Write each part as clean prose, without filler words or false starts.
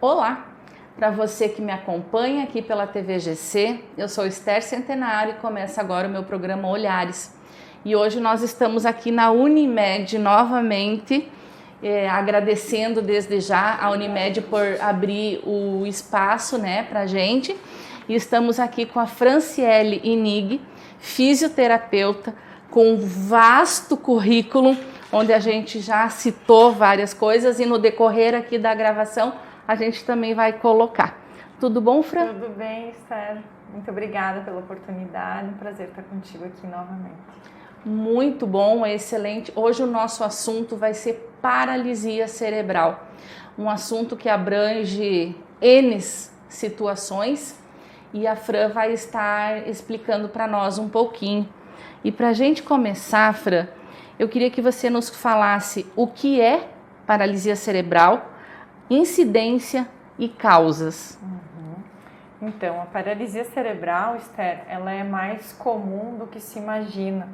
Olá, para você que me acompanha aqui pela TVGC, eu sou Esther Centenário e começa agora o meu programa Olhares. E hoje nós estamos aqui na Unimed novamente, agradecendo desde já a Unimed por abrir o espaço, para a gente. E estamos aqui com a Franciele Inig, fisioterapeuta, com um vasto currículo, onde a gente já citou várias coisas e no decorrer aqui da gravação a gente também vai colocar. Tudo bom, Fran? Tudo bem, Esther. Muito obrigada pela oportunidade. Um prazer estar contigo aqui novamente. Muito bom, excelente. Hoje o nosso assunto vai ser paralisia cerebral. Um assunto que abrange N situações e a Fran vai estar explicando para nós um pouquinho. E para a gente começar, Fran, eu queria que você nos falasse o que é paralisia cerebral, incidência e causas. Então, a paralisia cerebral, Esther, ela é mais comum do que se imagina.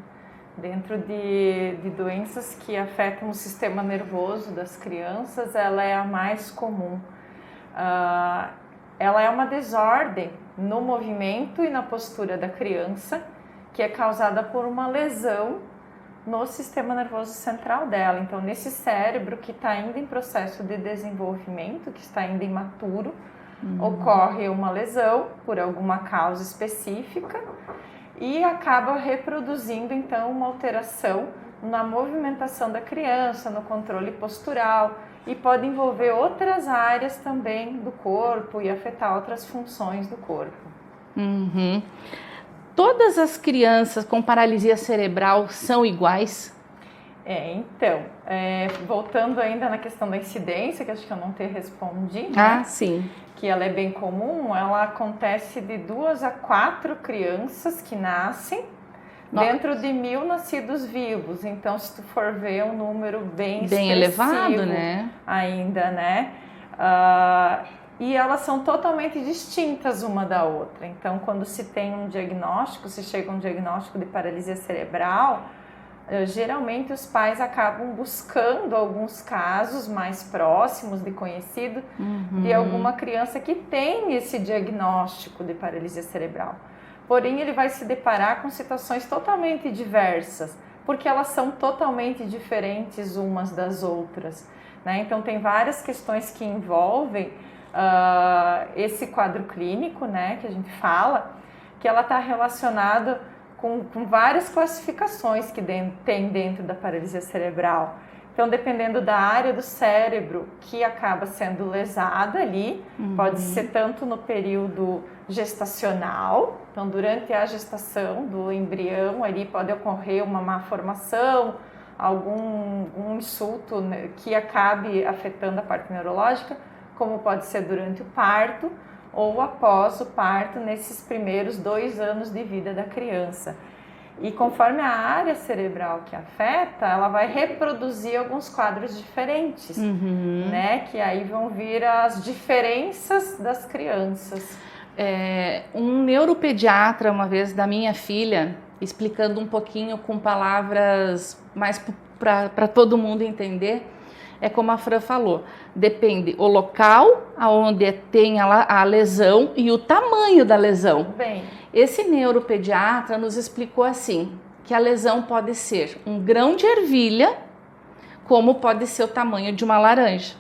Dentro de doenças que afetam o sistema nervoso das crianças, ela é a mais comum. Ela é uma desordem no movimento e na postura da criança, que é causada por uma lesão no sistema nervoso central dela. Então, nesse cérebro que está ainda em processo de desenvolvimento, que está ainda imaturo, ocorre uma lesão por alguma causa específica e acaba reproduzindo, então, uma alteração na movimentação da criança, no controle postural e pode envolver outras áreas também do corpo e afetar outras funções do corpo. Todas as crianças com paralisia cerebral são iguais? Voltando ainda na questão da incidência, que acho que eu não te respondi, Sim. Que ela é bem comum, ela acontece de 2 a 4 crianças que nascem dentro de 1.000 nascidos vivos. Então, se tu for ver, é um número bem elevado, né? Ainda, né? E elas são totalmente distintas uma da outra. Então, quando se tem um diagnóstico, se chega a um diagnóstico de paralisia cerebral, geralmente os pais acabam buscando alguns casos mais próximos de conhecido de alguma criança que tem esse diagnóstico de paralisia cerebral. Porém, ele vai se deparar com situações totalmente diversas, porque elas são totalmente diferentes umas das outras, né? Então, tem várias questões que envolvem esse quadro clínico, né, que a gente fala, que ela está relacionada com várias classificações que tem dentro da paralisia cerebral. Então, dependendo da área do cérebro que acaba sendo lesada ali, pode ser tanto no período gestacional, então durante a gestação do embrião ali pode ocorrer uma má formação, algum insulto, né, que acabe afetando a parte neurológica, como pode ser durante o parto ou após o parto, nesses primeiros 2 anos de vida da criança. E conforme a área cerebral que afeta, ela vai reproduzir alguns quadros diferentes, né? Que aí vão vir as diferenças das crianças. Um neuropediatra, uma vez, da minha filha, explicando um pouquinho com palavras mais para todo mundo entender, é como a Fran falou, depende o local onde tem a lesão e o tamanho da lesão. Bem, esse neuropediatra nos explicou assim, que a lesão pode ser um grão de ervilha, como pode ser o tamanho de uma laranja.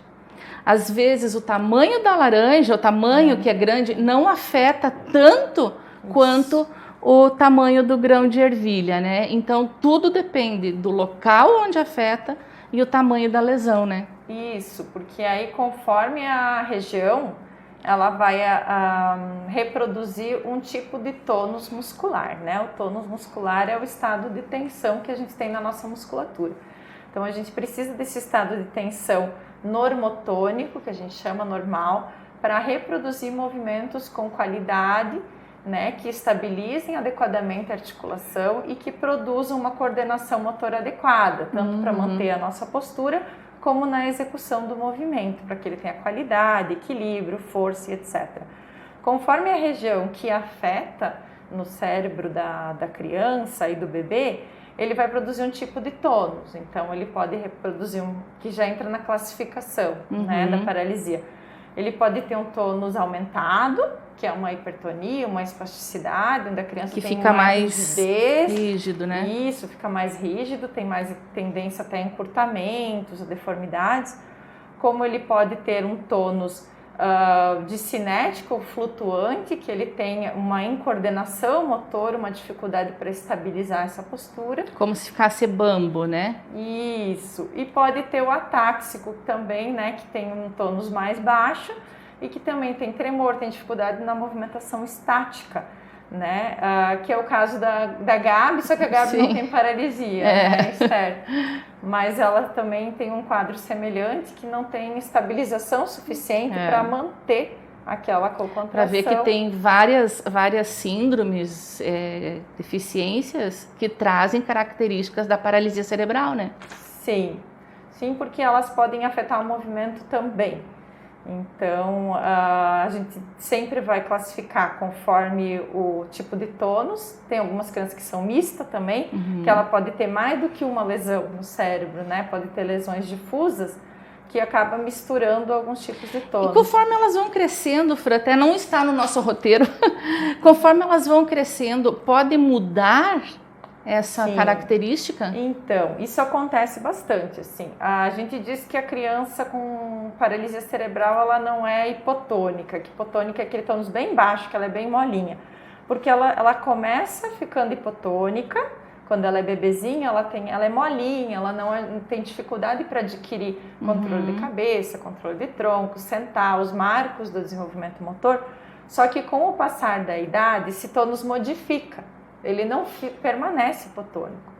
Às vezes o tamanho da laranja, o tamanho que é grande, não afeta tanto quanto o tamanho do grão de ervilha, né? Então tudo depende do local onde afeta e o tamanho da lesão, né? Isso, porque aí conforme a região, ela vai reproduzir um tipo de tônus muscular, né? O tônus muscular é o estado de tensão que a gente tem na nossa musculatura. Então a gente precisa desse estado de tensão normotônico, que a gente chama normal, para reproduzir movimentos com qualidade, né, que estabilizem adequadamente a articulação e que produzam uma coordenação motora adequada, tanto para manter a nossa postura, como na execução do movimento, para que ele tenha qualidade, equilíbrio, força e etc. Conforme a região que afeta no cérebro da criança e do bebê, ele vai produzir um tipo de tônus. Então, ele pode reproduzir que já entra na classificação, né, da paralisia. Ele pode ter um tônus aumentado, que é uma hipertonia, uma espasticidade, onde a criança que tem fica uma mais rigidez. rígido, né? Isso, fica mais rígido, tem mais tendência até a encurtamentos, a deformidades. Como ele pode ter um tônus de cinético flutuante, que ele tem uma incoordenação motora, uma dificuldade para estabilizar essa postura. Como se ficasse bambo, né? Isso. E pode ter o atáxico também, né, que tem um tônus mais baixo e que também tem tremor, tem dificuldade na movimentação estática, né? Que é o caso da Gabi, só que a Gabi não tem paralisia, né, Esther? Mas ela também tem um quadro semelhante que não tem estabilização suficiente para manter aquela cocontração. Para ver que tem várias síndromes, deficiências que trazem características da paralisia cerebral, né? Sim, porque elas podem afetar o movimento também. Então, a gente sempre vai classificar conforme o tipo de tônus. Tem algumas crianças que são mistas também, que ela pode ter mais do que uma lesão no cérebro, né? Pode ter lesões difusas que acaba misturando alguns tipos de tônus. E conforme elas vão crescendo, Fran, até não está no nosso roteiro, conforme elas vão crescendo, pode mudar essa característica? Então, isso acontece bastante, assim. A gente diz que a criança com paralisia cerebral, ela não é hipotônica, que hipotônica é aquele tônus bem baixo, que ela é bem molinha, porque ela começa ficando hipotônica, quando ela é bebezinha, ela é molinha, ela não tem dificuldade para adquirir controle de cabeça, controle de tronco, sentar, os marcos do desenvolvimento motor, só que com o passar da idade, esse tônus modifica. Ele não permanece hipotônico.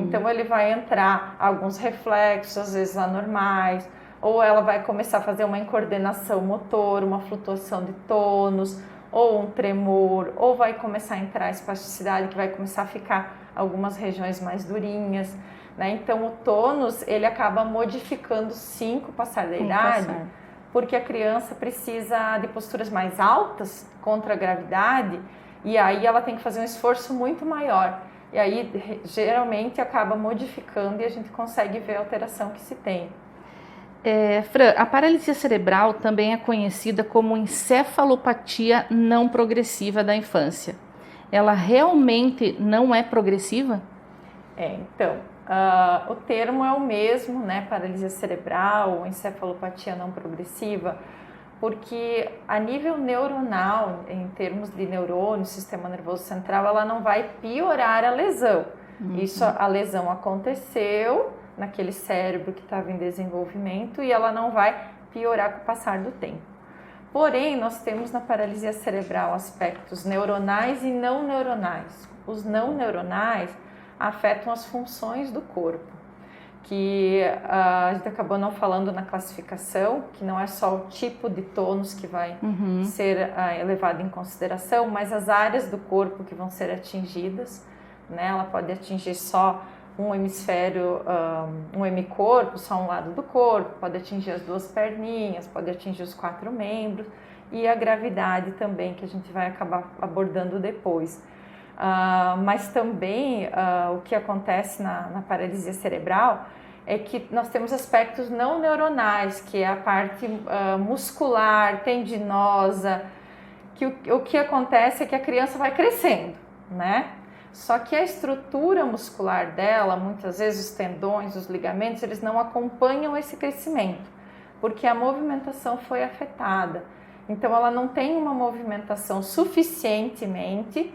Então, ele vai entrar alguns reflexos, às vezes anormais, ou ela vai começar a fazer uma incoordenação motor, uma flutuação de tônus, ou um tremor, ou vai começar a entrar a espasticidade, que vai começar a ficar algumas regiões mais durinhas, né? Então, o tônus, ele acaba modificando sim com o passar da idade, porque a criança precisa de posturas mais altas contra a gravidade, e aí ela tem que fazer um esforço muito maior. E aí, geralmente, acaba modificando e a gente consegue ver a alteração que se tem. Fran, a paralisia cerebral também é conhecida como encefalopatia não progressiva da infância. Ela realmente não é progressiva? Então, o termo é o mesmo, né? Paralisia cerebral, encefalopatia não progressiva, porque a nível neuronal, em termos de neurônio, sistema nervoso central, ela não vai piorar a lesão. A lesão aconteceu naquele cérebro que estava em desenvolvimento e ela não vai piorar com o passar do tempo. Porém, nós temos na paralisia cerebral aspectos neuronais e não neuronais. Os não neuronais afetam as funções do corpo, que a gente acabou não falando na classificação, que não é só o tipo de tônus que vai ser levado em consideração, mas as áreas do corpo que vão ser atingidas, né? Ela pode atingir só um hemisfério, um hemicorpo, só um lado do corpo, pode atingir as duas perninhas, pode atingir os 4 membros, e a gravidade também, que a gente vai acabar abordando depois. Mas também o que acontece na paralisia cerebral é que nós temos aspectos não neuronais, que é a parte muscular, tendinosa, que o que acontece é que a criança vai crescendo, né? Só que a estrutura muscular dela, muitas vezes os tendões, os ligamentos, eles não acompanham esse crescimento, porque a movimentação foi afetada. Então, ela não tem uma movimentação suficientemente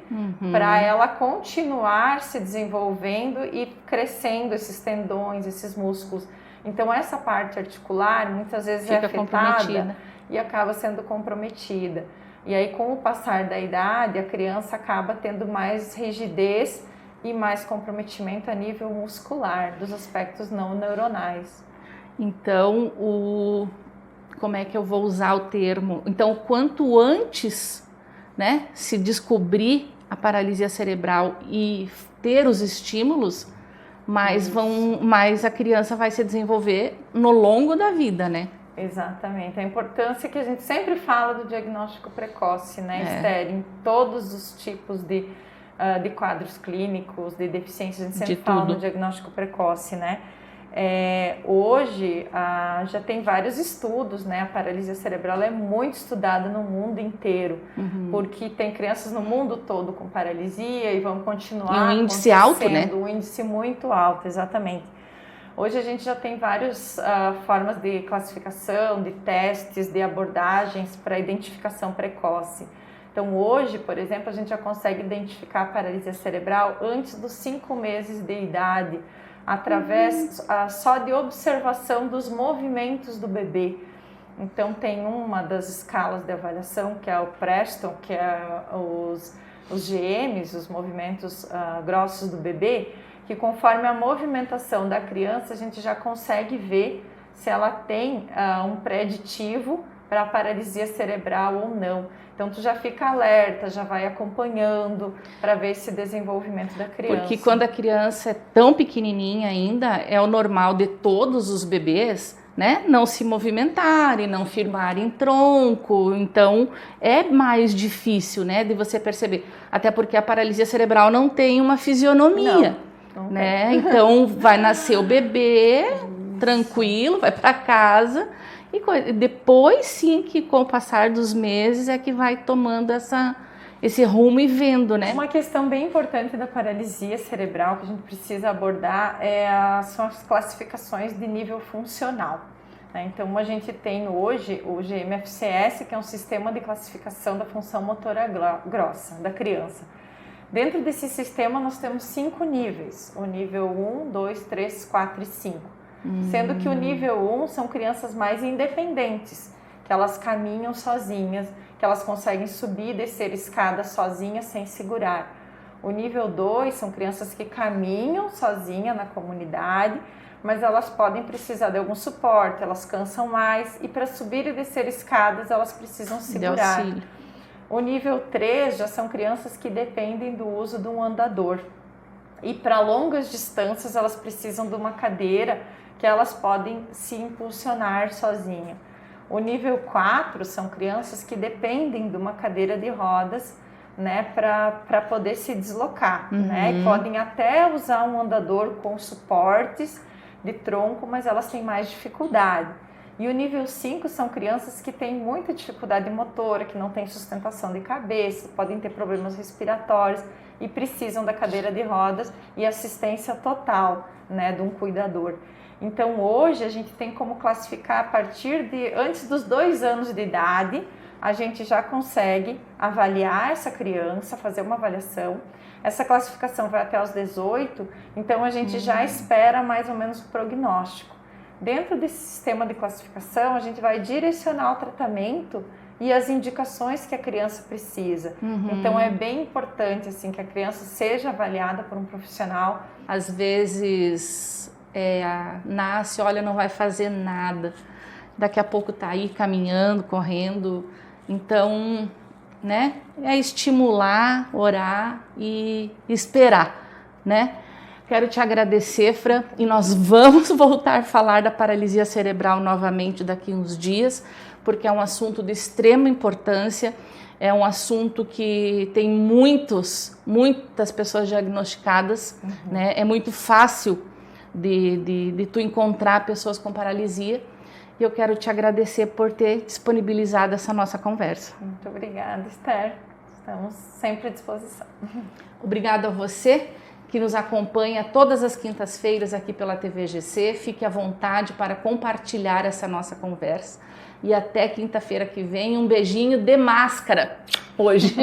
para ela continuar se desenvolvendo e crescendo esses tendões, esses músculos. Então, essa parte articular muitas vezes é afetada e acaba sendo comprometida. E aí, com o passar da idade, a criança acaba tendo mais rigidez e mais comprometimento a nível muscular dos aspectos não neuronais. Então, como é que eu vou usar o termo? Então, quanto antes, né, se descobrir a paralisia cerebral e ter os estímulos, mais a criança vai se desenvolver no longo da vida, né? Exatamente. A importância que a gente sempre fala do diagnóstico precoce, né, Esther? Em todos os tipos de quadros clínicos, de deficiências, a gente sempre fala no diagnóstico precoce, né? Hoje já tem vários estudos, né? A paralisia cerebral é muito estudada no mundo inteiro, porque tem crianças no mundo todo com paralisia e vão continuar. E um índice alto, né? Um índice muito alto, exatamente. Hoje a gente já tem várias formas de classificação, de testes, de abordagens para identificação precoce. Então hoje, por exemplo, a gente já consegue identificar a paralisia cerebral antes dos 5 meses de idade, através só de observação dos movimentos do bebê. Então tem uma das escalas de avaliação, que é o Preston, que é os GMs, os movimentos grossos do bebê, que conforme a movimentação da criança, a gente já consegue ver se ela tem um preditivo para paralisia cerebral ou não. Então, tu já fica alerta, já vai acompanhando para ver esse desenvolvimento da criança. Porque quando a criança é tão pequenininha ainda, é o normal de todos os bebês, né, não se movimentarem, não firmarem tronco. Então, é mais difícil, né, de você perceber. Até porque a paralisia cerebral não tem uma fisionomia. Não né? Então vai nascer o bebê tranquilo, vai para casa e depois sim que com o passar dos meses é que vai tomando esse rumo e vendo, né? Uma questão bem importante da paralisia cerebral que a gente precisa abordar são as classificações de nível funcional. Né? Então a gente tem hoje o GMFCS, que é um sistema de classificação da função motora grossa da criança. Dentro desse sistema nós temos 5 níveis, o nível 1, 2, 3, 4 e 5. Sendo que o nível 1 são crianças mais independentes, que elas caminham sozinhas, que elas conseguem subir e descer escadas sozinhas sem segurar. O nível 2 são crianças que caminham sozinhas na comunidade, mas elas podem precisar de algum suporte, elas cansam mais e para subir e descer escadas elas precisam segurar. O nível 3 já são crianças que dependem do uso de um andador. E para longas distâncias elas precisam de uma cadeira que elas podem se impulsionar sozinha. O nível 4 são crianças que dependem de uma cadeira de rodas, né, para poder se deslocar. Né? E podem até usar um andador com suportes de tronco, mas elas têm mais dificuldade. E o nível 5 são crianças que têm muita dificuldade motora, que não têm sustentação de cabeça, podem ter problemas respiratórios e precisam da cadeira de rodas e assistência total, né, de um cuidador. Então hoje a gente tem como classificar a partir de antes dos 2 anos de idade, a gente já consegue avaliar essa criança, fazer uma avaliação. Essa classificação vai até os 18, então a gente já espera mais ou menos o prognóstico. Dentro desse sistema de classificação, a gente vai direcionar o tratamento e as indicações que a criança precisa. Então, é bem importante assim, que a criança seja avaliada por um profissional. Às vezes, nasce, olha, não vai fazer nada. Daqui a pouco tá aí caminhando, correndo. Então, né, é estimular, orar e esperar, né? Quero te agradecer, Fran, e nós vamos voltar a falar da paralisia cerebral novamente daqui a uns dias, porque é um assunto de extrema importância, é um assunto que tem muitas pessoas diagnosticadas, né? É muito fácil de tu encontrar pessoas com paralisia, e eu quero te agradecer por ter disponibilizado essa nossa conversa. Muito obrigada, Esther. Estamos sempre à disposição. Obrigada a você que nos acompanha todas as quintas-feiras aqui pela TVGC. Fique à vontade para compartilhar essa nossa conversa. E até quinta-feira que vem, um beijinho de máscara hoje.